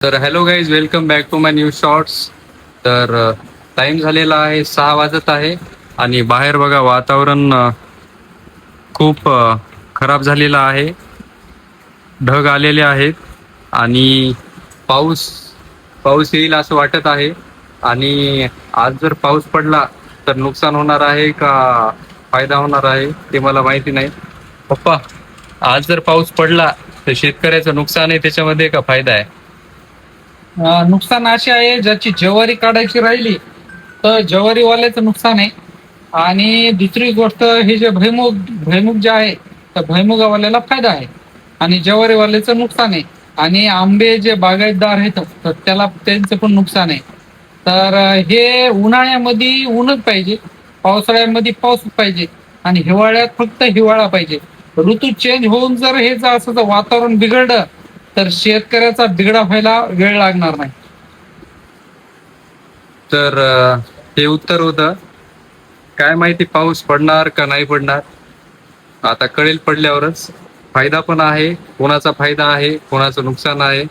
तर hello guys, welcome back to my new shorts. तर time झालेला आहे 6 वाजत आहे आणि बाहेर बघा वातावरण खूप खराब झालेलं आहे. ढग आलेले आहेत आणि पाऊस पाऊस येईल असं वाटत आहे. आणि आज जर पाऊस पडला तर नुकसान होणार आहे का फायदा होणार आहे ते मला माहिती नाही. पप्पा, आज जर पाऊस पडला तर शेतकऱ्याचं नुकसान आहे त्याच्यामध्ये का फायदा आहे? नुकसान असे आहे, ज्याची ज्वारी काढायची राहिली तर ज्वारीवाल्याचं नुकसान आहे. आणि दुसरी गोष्ट, हे जे भैमुग जे आहे तर भैमुगावाल्याला फायदा आहे आणि ज्वारीवाल्याचं नुकसान आहे. आणि आंबे जे बागायतदार आहेत तर त्याला त्यांचं पण नुकसान आहे. तर हे उन्हाळ्यामध्ये ऊनच पाहिजे, पावसाळ्यामध्ये पाऊस पाहिजे आणि हिवाळ्यात फक्त हिवाळा पाहिजे. ऋतू चेंज होऊन जर हे जर असं जर वातावरण बिघडलं तर शेतकऱ्याचा बिघडा व्हायला वेळ लागणार नाही. तर हे उत्तर होतं. काय माहिती पाऊस पडणार का नाही पडणार, आता कळेल पडल्यावरच. फायदा पण आहे, कोणाचा फायदा आहे कोणाचं नुकसान आहे